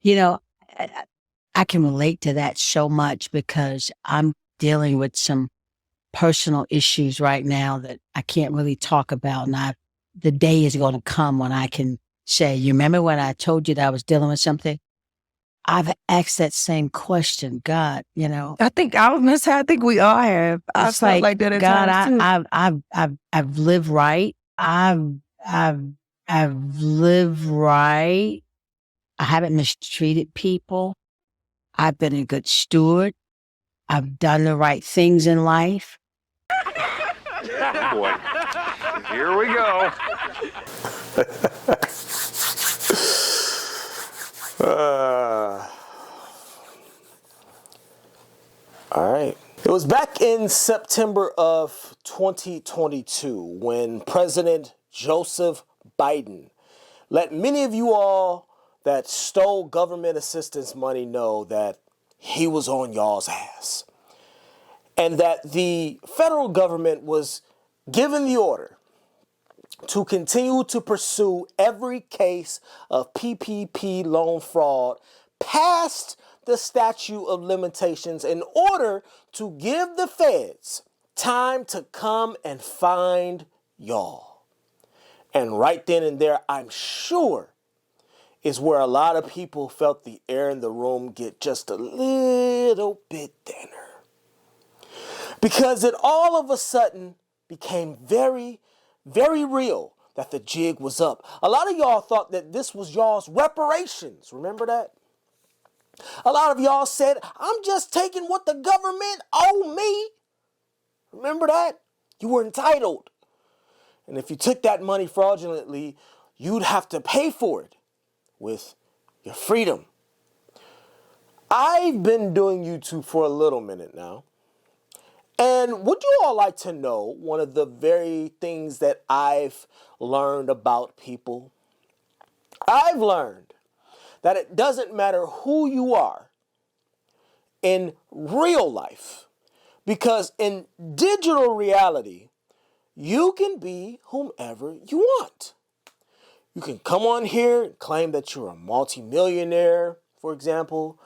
You know, I, I I can relate to that so much because I'm dealing with some personal issues right now that I can't really talk about. And the day is going to come when I can say, you remember when I told you that I was dealing with something? I've asked that same question. God, I think I was gonna say, I think we all have. I it's felt like, like that at God, times too. I've lived right. I've, I've lived right. I haven't mistreated people. I've been a good steward. I've done the right things in life. Oh boy. Here we go. All right. It was back in September of 2022 when President Joseph Biden let many of you all that stole government assistance money know that he was on y'all's ass. And that the federal government was given the order to continue to pursue every case of PPP loan fraud past the statute of limitations in order to give the feds time to come and find y'all. And right then and there, I'm sure, is where a lot of people felt the air in the room get just a little bit thinner. Because it all of a sudden became very, very real that the jig was up. A lot of y'all thought that this was y'all's reparations. Remember that? A lot of y'all said, I'm just taking what the government owe me. Remember that? You were entitled. And if you took that money fraudulently, you'd have to pay for it with your freedom. I've been doing YouTube for a little minute now. And would you all like to know one of the very things that I've learned about people? I've learned that it doesn't matter who you are in real life, because in digital reality, you can be whomever you want. You can come on here and claim that you're a multi-millionaire, for example.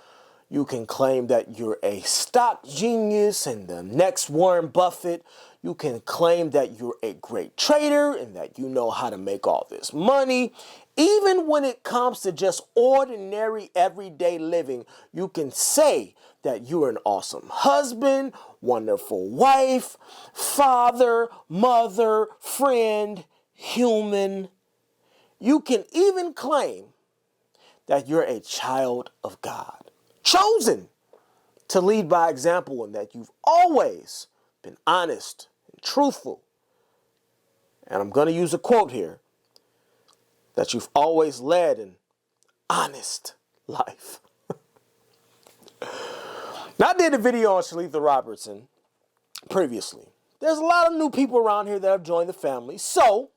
You can claim that you're a stock genius and the next Warren Buffett. You can claim that you're a great trader and that you know how to make all this money. Even when it comes to just ordinary everyday living, you can say that you're an awesome husband, wonderful wife, father, mother, friend, human. You can even claim that you're a child of God, chosen to lead by example, and that you've always been honest and truthful. And I'm going to use a quote here, that you've always led an honest life. Now, I did a video on Shalitha Robertson previously. There's a lot of new people around here that have joined the family, so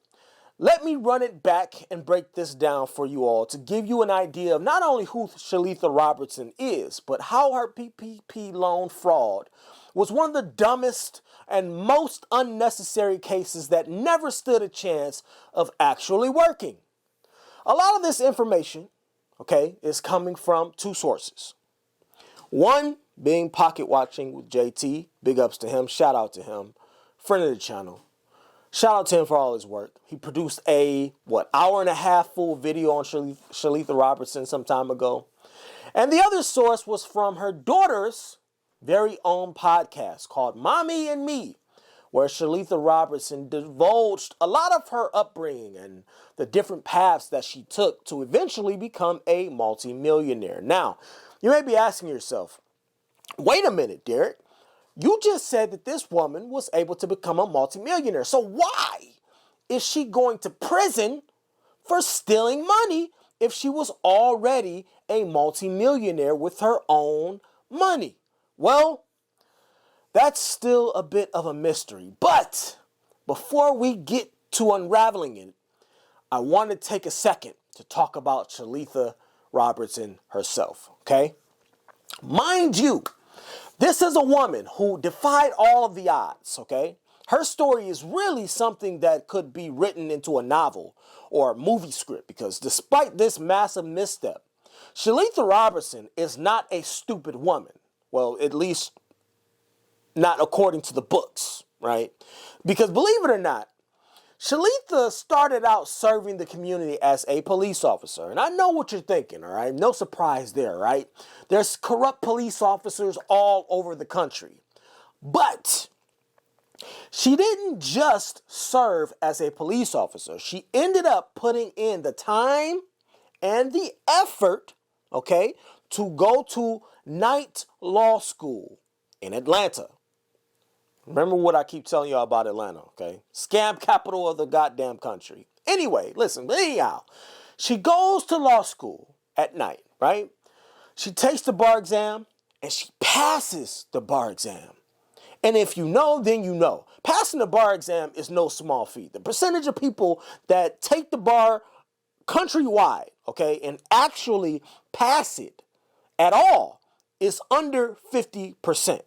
let me run it back and break this down for you all to give you an idea of not only who Shalitha Robertson is, but how her PPP loan fraud was one of the dumbest and most unnecessary cases that never stood a chance of actually working. A lot of this information, is coming from two sources. One being Pocket Watching with JT. Big ups to him. Shout out to him. Friend of the channel. Shout out to him for all his work. He produced a, hour and a half full video on Shalitha Robertson some time ago. And the other source was from her daughter's very own podcast called Mommy and Me, where Shalitha Robertson divulged a lot of her upbringing and the different paths that she took to eventually become a multi-millionaire. Now, you may be asking yourself, wait a minute, Derek. You just said that this woman was able to become a multimillionaire. So why is she going to prison for stealing money if she was already a multimillionaire with her own money? Well, that's still a bit of a mystery. But before we get to unraveling it, I want to take a second to talk about Shalitha Robertson herself, okay? Mind you, this is a woman who defied all of the odds, okay? Her story is really something that could be written into a novel or a movie script, because despite this massive misstep, Shalitha Robertson is not a stupid woman. Well, at least not according to the books, right? Because believe it or not, Shalitha started out serving the community as a police officer. And I know what you're thinking, all right? No surprise there, right? There's corrupt police officers all over the country. But she didn't just serve as a police officer. She ended up putting in the time and the effort, okay, to go to night law school in Atlanta. Remember what I keep telling y'all about Atlanta, okay? Scam capital of the goddamn country. Anyway, listen, anyhow, she goes to law school at night, right? She takes the bar exam and she passes the bar exam. And if you know, then you know. Passing the bar exam is no small feat. The percentage of people that take the bar countrywide, okay, and actually pass it at all is under 50%.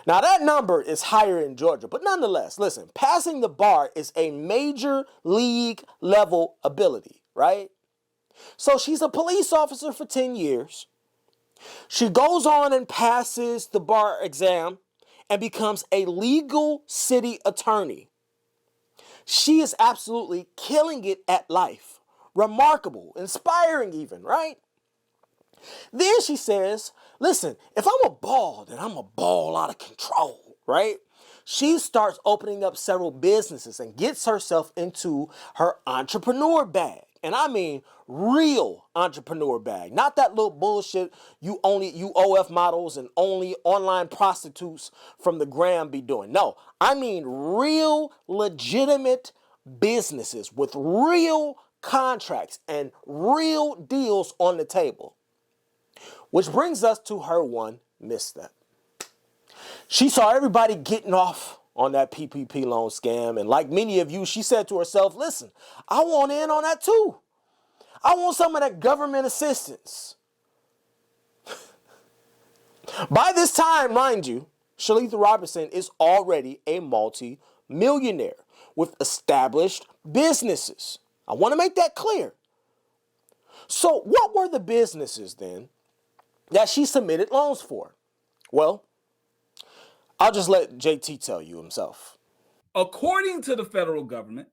Now, that number is higher in Georgia, but nonetheless, listen, passing the bar is a major league level ability, right? So she's a police officer for 10 years. She goes on and passes the bar exam and becomes a legal city attorney. She is absolutely killing it at life. Remarkable, inspiring even, right? Then she says, listen, if I'm a ball, then I'm a ball out of control, right? She starts opening up several businesses and gets herself into her entrepreneur bag. And I mean real entrepreneur bag. Not that little bullshit you OF models and only online prostitutes from the gram be doing. No, I mean real legitimate businesses with real contracts and real deals on the table. Which brings us to her one misstep. She saw everybody getting off on that PPP loan scam. And like many of you, she said to herself, listen, I want in on that too. I want some of that government assistance. By this time, mind you, Shalitha Robertson is already a multi-millionaire with established businesses. I want to make that clear. So what were the businesses then that she submitted loans for? Well, I'll just let JT tell you himself. According to the federal government,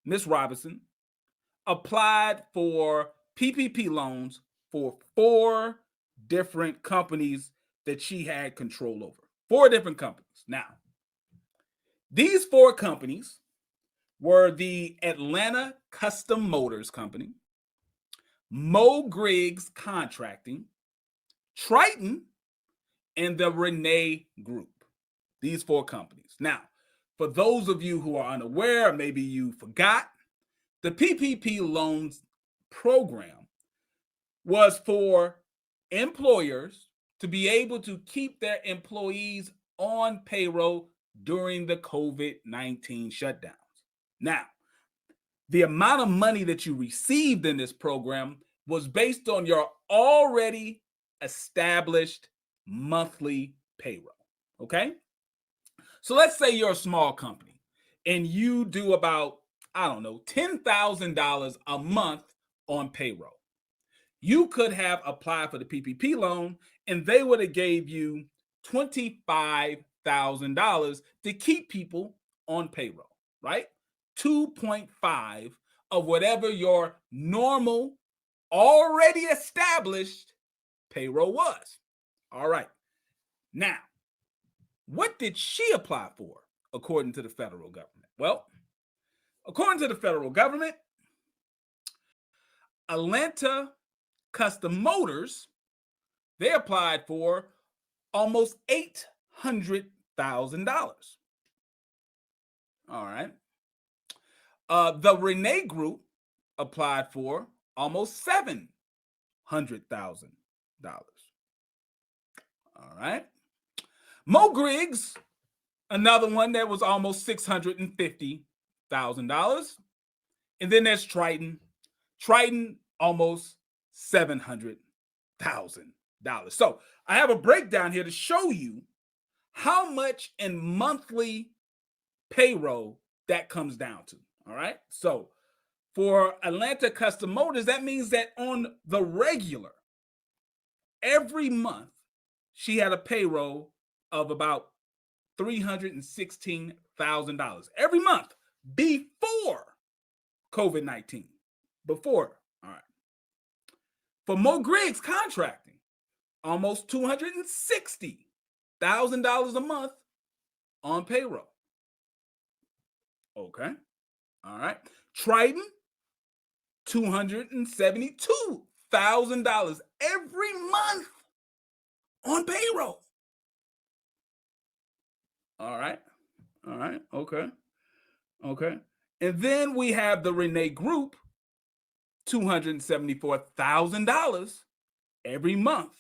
Ms. Robinson applied for PPP loans for 4 different companies that she had control over. 4 different companies. Now, these 4 companies were the Atlanta Custom Motors Company, Mo Griggs Contracting, Triton, and the Renee Group. These 4 companies. Now, for those of you who are unaware, maybe you forgot, the PPP loans program was for employers to be able to keep their employees on payroll during the COVID-19 shutdowns. Now, the amount of money that you received in this program was based on your already established monthly payroll, okay? So let's say you're a small company and you do about, $10,000 a month on payroll. You could have applied for the PPP loan and they would have gave you $25,000 to keep people on payroll, right? 2.5 of whatever your normal, already established payroll was. All right. Now, what did she apply for according to the federal government? Well, according to the federal government, Atlanta Custom Motors, they applied for almost $800,000. All right. The Renee Group applied for almost $700,000. All right. Mo Griggs, another one that was almost $650,000. And then there's Triton. Triton, almost $700,000. So I have a breakdown here to show you how much in monthly payroll that comes down to. All right. So For Atlanta Custom Motors, that means that on the regular, every month, she had a payroll of about $316,000 every month before COVID-19. Before, all right. For Mo Griggs Contracting, almost $260,000 a month on payroll. Okay, all right. Triton, $272,000 every month on payroll. All right, okay. And then we have the Renee Group, $274,000 every month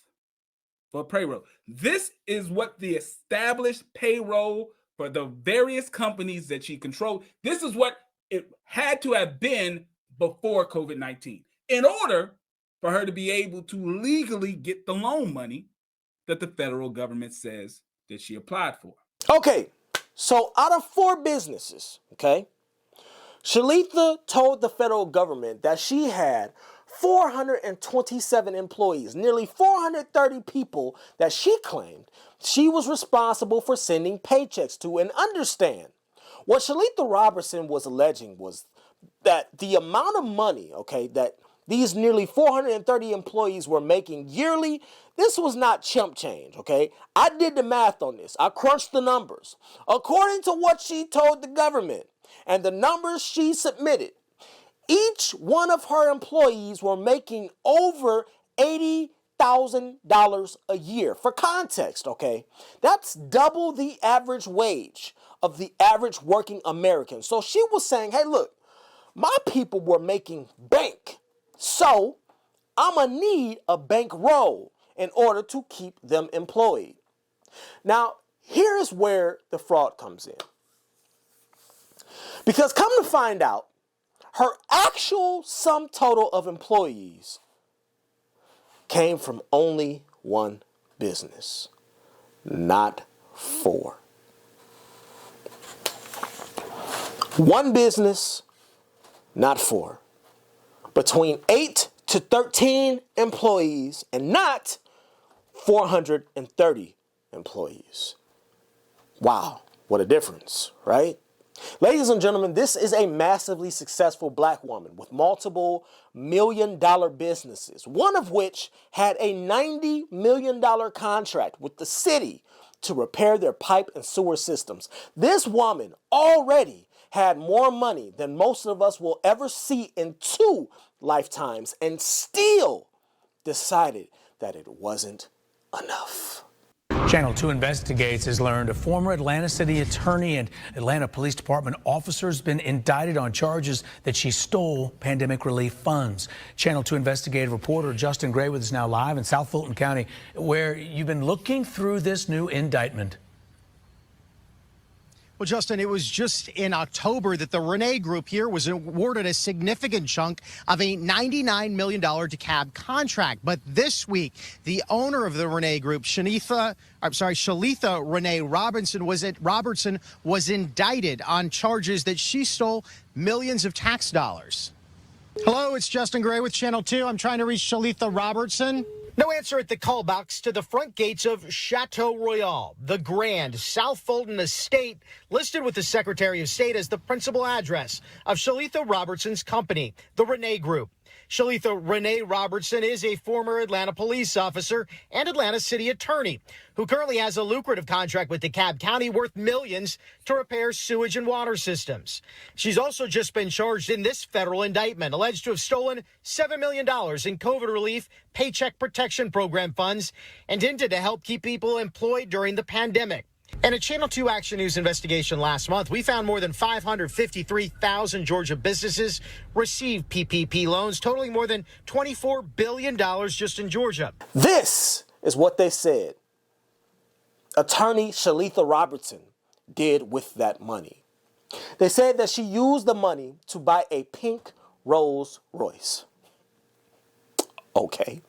for payroll. This is what the established payroll for the various companies that she controlled. This is what it had to have been before COVID-19 in order for her to be able to legally get the loan money that the federal government says that she applied for. Okay, so out of 4 businesses, okay, Shalitha told the federal government that she had 427 employees, nearly 430 people that she claimed she was responsible for sending paychecks to. And understand, what Shalitha Robertson was alleging was that the amount of money, okay, that these nearly 430 employees were making yearly, this was not chump change, okay? I did the math on this. I crunched the numbers. According to what she told the government and the numbers she submitted, each one of her employees were making over $80,000 a year. For context, okay, that's double the average wage of the average working American. So she was saying, hey, look, my people were making bank, so I'm going to need a bankroll in order to keep them employed. Now, here's where the fraud comes in. Because come to find out, her actual sum total of employees came from only one business, not 4. One business, not 4. Between 8 to 13 employees and not 430 employees. Wow, what a difference, right? Ladies and gentlemen, this is a massively successful black woman with multiple million-dollar businesses, one of which had a $90 million contract with the city to repair their pipe and sewer systems. This woman already had more money than most of us will ever see in 2 lifetimes and still decided that it wasn't enough. Channel 2 Investigates has learned a former Atlanta City attorney and Atlanta Police Department officer has been indicted on charges that she stole pandemic relief funds. Channel 2 investigative reporter Justin Gray with us now live in South Fulton County, where you've been looking through this new indictment. Well, Justin, it was just in October that the Renee Group here was awarded a significant chunk of a $99 million DeKalb contract. But this week, the owner of the Renee Group, Shalitha Renee Robertson was indicted on charges that she stole millions of tax dollars. Hello, it's Justin Gray with Channel 2. I'm trying to reach Shalitha Robertson. No answer at the call box to the front gates of Chateau Royal, the grand South Fulton estate listed with the Secretary of State as the principal address of Shalitha Robertson's company, the Renee Group. Shalitha Renee Robertson is a former Atlanta police officer and Atlanta city attorney who currently has a lucrative contract with DeKalb County worth millions to repair sewage and water systems. She's also just been charged in this federal indictment, alleged to have stolen $7 million in COVID relief Paycheck Protection Program funds intended to help keep people employed during the pandemic. In a Channel 2 Action News investigation last month, we found more than 553,000 Georgia businesses received PPP loans, totaling more than $24 billion just in Georgia. This is what they said attorney Shalitha Robertson did with that money. They said that she used the money to buy a pink Rolls Royce. Okay.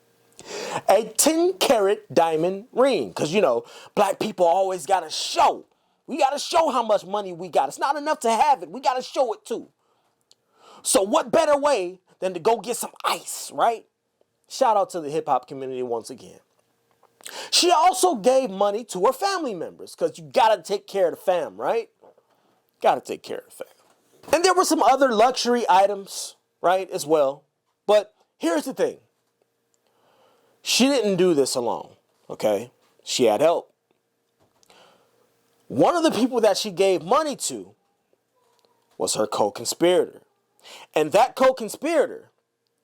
A 10-carat diamond ring. Because, you know, black people always got to show. We got to show how much money we got. It's not enough to have it. We got to show it too. So what better way than to go get some ice, right? Shout out to the hip hop community once again. She also gave money to her family members because you got to take care of the fam, right? Got to take care of the fam. And there were some other luxury items, right, as well. But here's the thing. She didn't do this alone, okay? She had help. One of the people that she gave money to was her co-conspirator. And that co-conspirator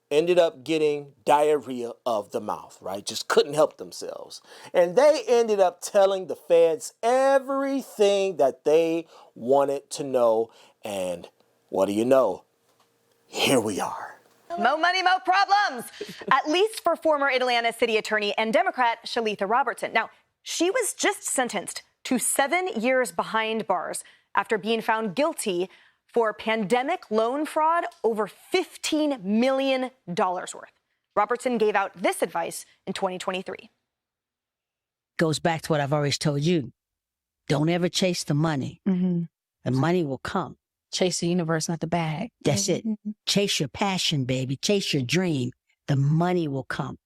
ended up getting diarrhea of the mouth, right? Just couldn't help themselves. And they ended up telling the feds everything that they wanted to know. And what do you know? Here we are. Mo money, mo problems, at least for former Atlanta City Attorney and Democrat Shalitha Robertson. Now, she was just sentenced to 7 years behind bars after being found guilty for pandemic loan fraud over $15 million worth. Robertson gave out this advice in 2023. Goes back to what I've always told you. Don't ever chase the money. Mm-hmm. The money will come. Chase the universe, not the bag. That's it. Chase your passion, baby. Chase your dream. The money will come.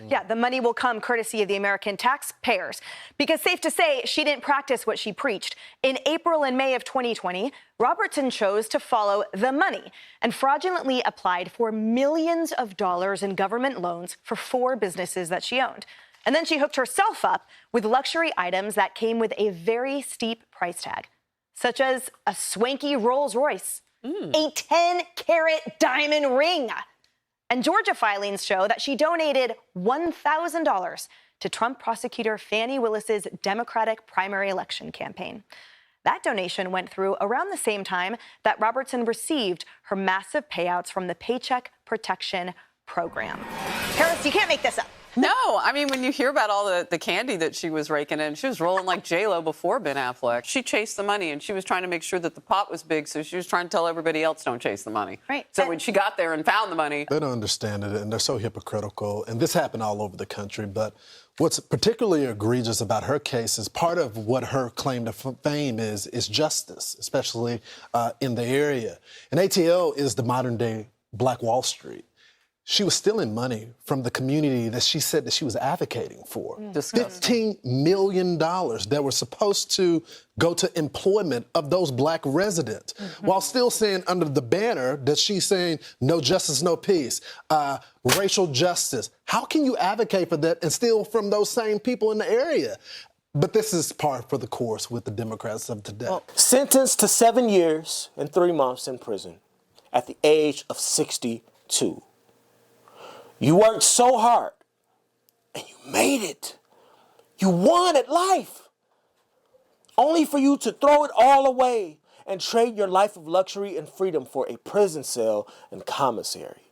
Yeah, the money will come courtesy of the American taxpayers. Because safe to say, she didn't practice what she preached. In April and May of 2020, Robertson chose to follow the money and fraudulently applied for millions of dollars in government loans for 4 businesses that she owned. And then she hooked herself up with luxury items that came with a very steep price tag, such as a swanky Rolls Royce, a 10-carat diamond ring. And Georgia filings show that she donated $1,000 to Trump prosecutor Fani Willis's Democratic primary election campaign. That donation went through around the same time that Robertson received her massive payouts from the Paycheck Protection Program. Harris, you can't make this up. No, I mean, when you hear about all the candy that she was raking in, she was rolling like J-Lo before Ben Affleck. She chased the money, and she was trying to make sure that the pot was big, so she was trying to tell everybody else don't chase the money. Right. So when she got there and found the money... They don't understand it, and they're so hypocritical. And this happened all over the country, but what's particularly egregious about her case is part of what her claim to fame is justice, especially in the area. And ATL is the modern-day Black Wall Street. She was stealing money from the community that she said that she was advocating for. Disgusting. $15 million that were supposed to go to employment of those Black residents, while still saying under the banner that she's saying no justice, no peace, racial justice. How can you advocate for that and steal from those same people in the area? But this is par for the course with the Democrats of today. Sentenced to 7 years and 3 months in prison at the age of 62. You worked so hard, and you made it. You won at life. Only for you to throw it all away and trade your life of luxury and freedom for a prison cell and commissary.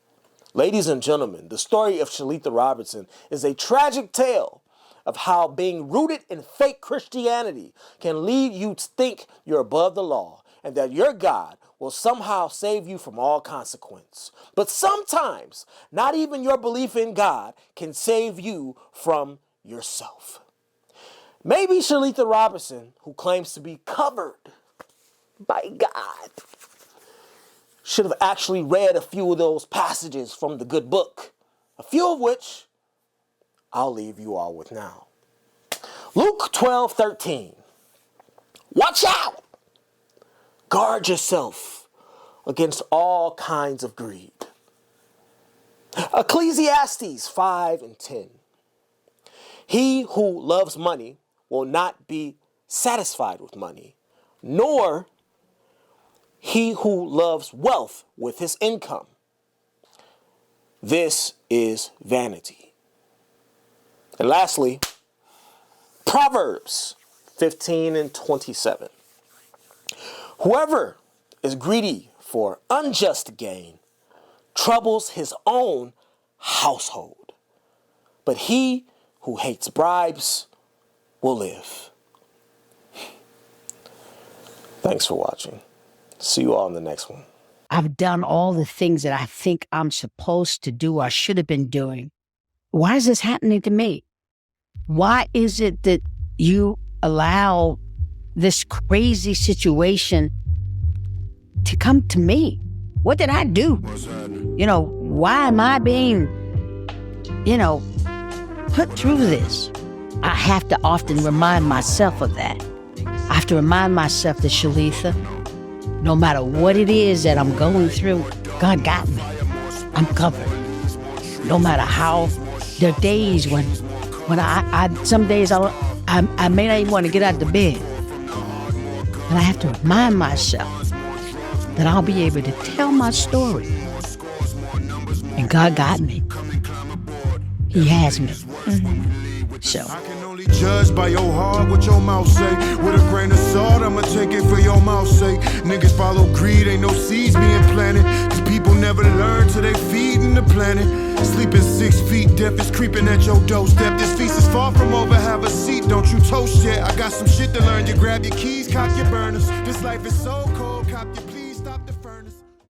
Ladies and gentlemen, the story of Shalitha Robertson is a tragic tale of how being rooted in fake Christianity can lead you to think you're above the law and that your God will somehow save you from all consequence. But sometimes, not even your belief in God can save you from yourself. Maybe Shalitha Robertson, who claims to be covered by God, should have actually read a few of those passages from the good book, a few of which I'll leave you all with now. Luke 12:13. Watch out! Guard yourself against all kinds of greed. Ecclesiastes 5:10. He who loves money will not be satisfied with money, nor he who loves wealth with his income. This is vanity. And lastly, Proverbs 15:27. Whoever is greedy for unjust gain troubles his own household, but he who hates bribes will live. Thanks for watching. See you all in the next one. I've done all the things that I think I'm supposed to do or should have been doing. Why is this happening to me? Why is it that you allow this crazy situation to come to me? What did I do? You know, why am I being, you know, put through this? I have to often remind myself of that. I have to remind myself that, Shalitha, no matter what it is that I'm going through, God got me. I'm covered. No matter how, there are days when some days I may not even want to get out of the bed. But I have to remind myself that I'll be able to tell my story. And God got me. He has me. So. Judged by your heart, what your mouth say. With a grain of salt, I'ma take it for your mouth's sake. Niggas follow greed, ain't no seeds being planted. Cause people never learn till they feeding the planet. Sleeping 6 feet, death is creeping at your doorstep. This feast is far from over, have a seat, don't you toast yet. I got some shit to learn, you grab your keys, cock your burners. This life is so cold.